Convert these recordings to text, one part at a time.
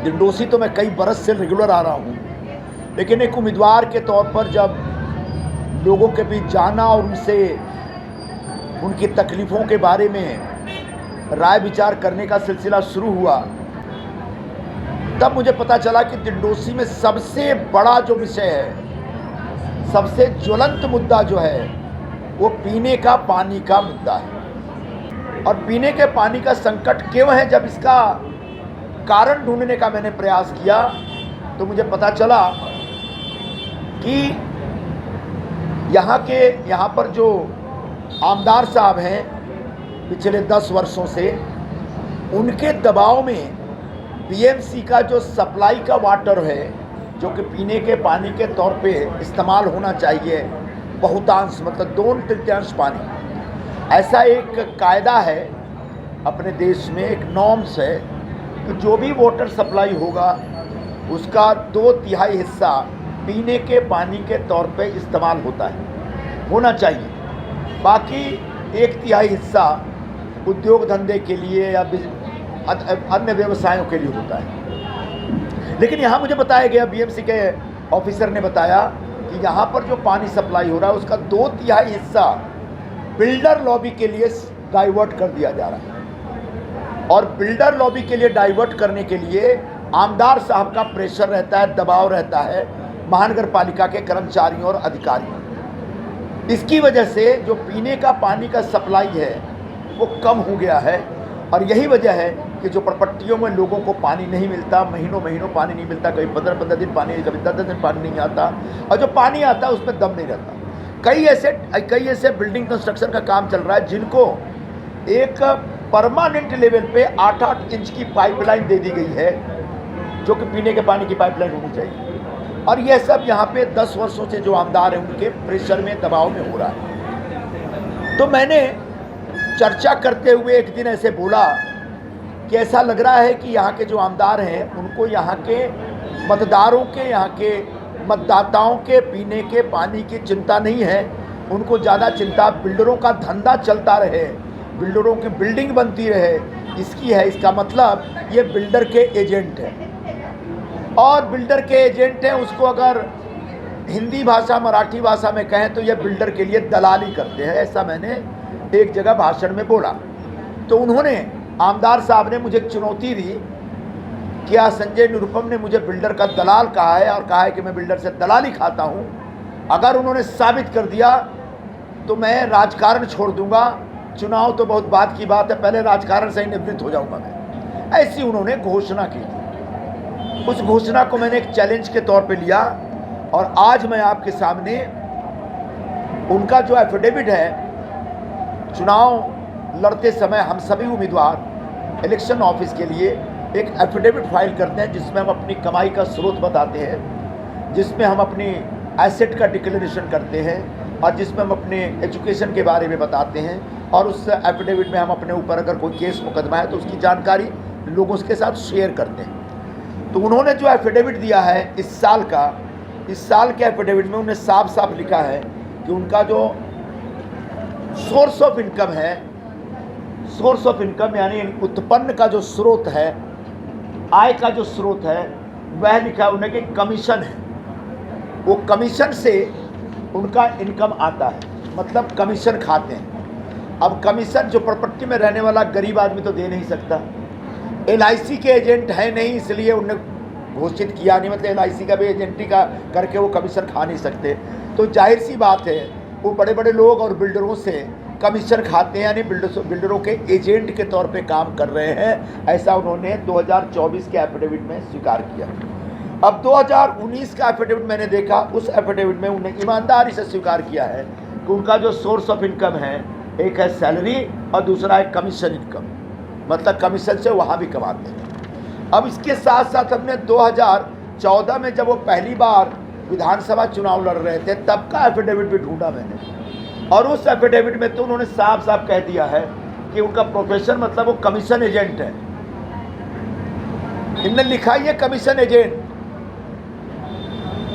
दिंडोसी तो मैं कई बरस से रेगुलर आ रहा हूँ, लेकिन एक उम्मीदवार के तौर पर जब लोगों के बीच जाना और उनसे उनकी तकलीफ़ों के बारे में राय विचार करने का सिलसिला शुरू हुआ, तब मुझे पता चला कि दिंडोसी में सबसे बड़ा जो विषय है, सबसे ज्वलंत मुद्दा जो है, वो पीने का पानी का मुद्दा है। और पीने के पानी का संकट क्यों है, जब इसका कारण ढूंढने का मैंने प्रयास किया तो मुझे पता चला कि यहाँ पर जो आमदार साहब हैं पिछले 10 वर्षों से, उनके दबाव में बीएमसी का जो सप्लाई का वाटर है, जो कि पीने के पानी के तौर पे इस्तेमाल होना चाहिए, बहुतांश मतलब 2/3 पानी, ऐसा एक कायदा है अपने देश में, एक नॉर्म्स है कि जो भी वाटर सप्लाई होगा उसका 2/3 हिस्सा पीने के पानी के तौर पे इस्तेमाल होना चाहिए। बाकी 1/3 हिस्सा उद्योग धंधे के लिए या अन्य व्यवसायों के लिए होता है। लेकिन यहाँ मुझे बताया गया, बीएमसी के ऑफिसर ने बताया कि यहाँ पर जो पानी सप्लाई हो रहा है उसका 2/3 हिस्सा बिल्डर लॉबी के लिए डाइवर्ट कर दिया जा रहा है। और बिल्डर लॉबी के लिए डाइवर्ट करने के लिए आमदार साहब का प्रेशर रहता है, दबाव रहता है महानगर पालिका के कर्मचारियों और अधिकारियों। इसकी वजह से जो पीने का पानी का सप्लाई है वो कम हो गया है। और यही वजह है कि जो प्रपट्टियों में लोगों को पानी नहीं मिलता, महीनों पानी नहीं मिलता, कभी 15-15 दिन पानी, कभी 10-10 दिन पानी नहीं आता, और जो पानी आता है उसमें दम नहीं रहता। कई ऐसे बिल्डिंग कंस्ट्रक्शन का काम चल रहा है जिनको एक परमानेंट लेवल पे 8-8 इंच की पाइपलाइन दे दी गई है, जो कि पीने के पानी की पाइपलाइन होनी चाहिए। और यह सब यहाँ पे 10 वर्षों से जो आमदार हैं उनके प्रेशर में, दबाव में हो रहा है। तो मैंने चर्चा करते हुए एक दिन ऐसे बोला कि ऐसा लग रहा है कि यहाँ के जो आमदार हैं उनको यहाँ के मतदारों के, यहाँ के मतदाताओं के पीने के पानी की चिंता नहीं है, उनको ज़्यादा चिंता बिल्डरों का धंधा चलता रहे, बिल्डरों की बिल्डिंग बनती रहे, इसकी है। इसका मतलब ये बिल्डर के एजेंट हैं, और बिल्डर के एजेंट हैं उसको अगर हिंदी भाषा, मराठी भाषा में कहें तो ये बिल्डर के लिए दलाली करते हैं। ऐसा मैंने एक जगह भाषण में बोला। तो उन्होंने, आमदार साहब ने मुझे चुनौती दी, क्या संजय निरुपम ने मुझे बिल्डर का दलाल कहा है, और कहा है कि मैं बिल्डर से दलाली खाता हूं। अगर उन्होंने साबित कर दिया तो मैं राजकारण छोड़ दूंगा, चुनाव तो बहुत बाद की बात है, पहले राजकारण से ही निवृत्त हो जाऊंगा मैं। ऐसी उन्होंने घोषणा की थी। उस घोषणा को मैंने एक चैलेंज के तौर पे लिया, और आज मैं आपके सामने उनका जो एफिडेविट है, चुनाव लड़ते समय हम सभी उम्मीदवार इलेक्शन ऑफिस के लिए एक एफिडेविट फाइल करते हैं, जिसमें हम अपनी कमाई का स्रोत बताते हैं, जिसमें हम अपनी एसेट का डिक्लेरेशन करते हैं, और जिसमें हम अपने एजुकेशन के बारे में बताते हैं। और उस एफिडेविट में हम अपने ऊपर अगर कोई केस मुकदमा है तो उसकी जानकारी लोगों के साथ शेयर करते हैं। तो उन्होंने जो एफिडेविट दिया है इस साल के एफिडेविट में उन्हें साफ साफ लिखा है कि उनका जो सोर्स ऑफ इनकम है, सोर्स ऑफ इनकम यानी उत्पन्न का जो स्रोत है, आय का जो स्रोत है, वह लिखा है उन्हें कि कमीशन है। वो कमीशन से उनका इनकम आता है, मतलब कमीशन खाते हैं। अब कमीशन जो प्रॉपर्टी में रहने वाला गरीब आदमी तो दे नहीं सकता। एलआईसी के एजेंट है नहीं, इसलिए उन्होंने घोषित किया नहीं, मतलब एलआईसी का भी एजेंटी का करके वो कमीशन खा नहीं सकते। तो जाहिर सी बात है वो बड़े बड़े लोग और बिल्डरों से कमीशन खाते हैं, यानी बिल्डरों के एजेंट के तौर पे काम कर रहे हैं। ऐसा उन्होंने 2024 के एफिडेविट में स्वीकार किया। अब 2019 का एफिडेविट मैंने देखा, उस एफिडेविट में उन्होंने ईमानदारी से स्वीकार किया है कि उनका जो सोर्स ऑफ इनकम है, एक है सैलरी और दूसरा है कमीशन इनकम, मतलब कमीशन से वहाँ भी कमाते हैं। अब इसके साथ साथ हमने 2014 में जब वो पहली बार विधानसभा चुनाव लड़ रहे थे तब का एफिडेविट भी ढूंढा मैंने, और उस एफिडेविट में तो उन्होंने साफ साफ कह दिया है कि उनका प्रोफेशन मतलब वो कमीशन एजेंट है। इनने लिखा ये कमीशन एजेंट,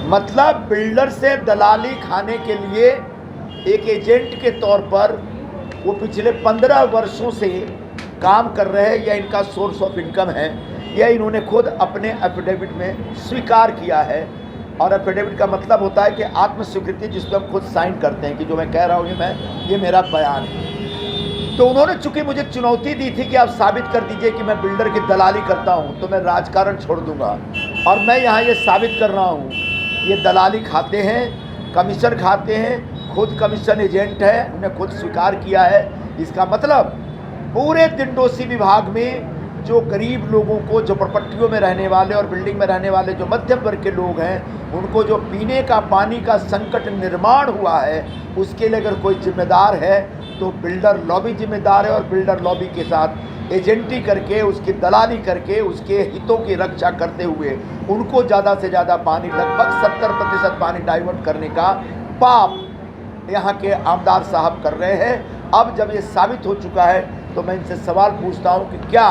मतलब बिल्डर से दलाली खाने के लिए एक एजेंट के तौर पर वो पिछले 15 वर्षों से काम कर रहे हैं, या इनका सोर्स ऑफ इनकम है। यह इन्होंने खुद अपने एफिडेविट में स्वीकार किया है। और एफिडेविट का मतलब होता है कि आत्मस्वीकृति, जिसपे हम खुद साइन करते हैं कि जो मैं कह रहा हूँ ये मेरा बयान है। तो उन्होंने चूंकि मुझे चुनौती दी थी कि आप साबित कर दीजिए कि मैं बिल्डर की दलाली करता हूँ, तो मैं राजकारण छोड़ दूंगा। और मैं यहाँ ये साबित कर रहा हूँ, ये दलाली खाते हैं, कमीशन खाते हैं, खुद कमीशन एजेंट है, उन्हें खुद स्वीकार किया है। इसका मतलब पूरे तिंडोसी विभाग में जो गरीब लोगों को, जो झोपड़पट्टियों में रहने वाले और बिल्डिंग में रहने वाले जो मध्यम वर्ग के लोग हैं, उनको जो पीने का पानी का संकट निर्माण हुआ है, उसके लिए अगर कोई जिम्मेदार है तो बिल्डर लॉबी जिम्मेदार है। और बिल्डर लॉबी के साथ एजेंटी करके, उसकी दलाली करके, उसके हितों की रक्षा करते हुए उनको ज़्यादा से ज़्यादा पानी, लगभग 70% पानी डाइवर्ट करने का पाप यहाँ के आमदार साहब कर रहे हैं। अब जब ये साबित हो चुका है तो मैं इनसे सवाल पूछता हूँ कि क्या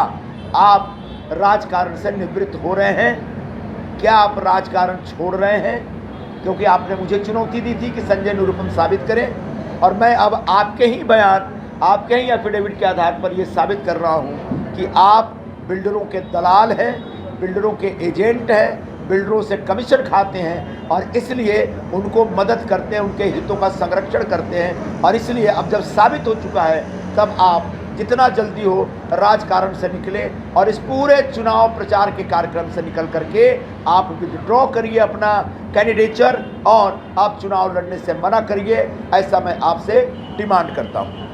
आप राजकारण से निवृत्त हो रहे हैं? क्या आप राजकारण छोड़ रहे हैं? क्योंकि आपने मुझे चुनौती दी थी कि संजय निरुपम साबित करें, और मैं अब आपके ही बयान, आपके ही एफिडेविट के आधार पर ये साबित कर रहा हूँ कि आप बिल्डरों के दलाल हैं, बिल्डरों के एजेंट हैं, बिल्डरों से कमीशन खाते हैं और इसलिए उनको मदद करते हैं, उनके हितों का संरक्षण करते हैं। और इसलिए अब जब साबित हो चुका है, तब आप जितना जल्दी हो राजकारण से निकले और इस पूरे चुनाव प्रचार के कार्यक्रम से निकल करके आप विथड्रॉ करिए अपना कैंडिडेचर और आप चुनाव लड़ने से मना करिए। ऐसा मैं आपसे डिमांड करता हूँ।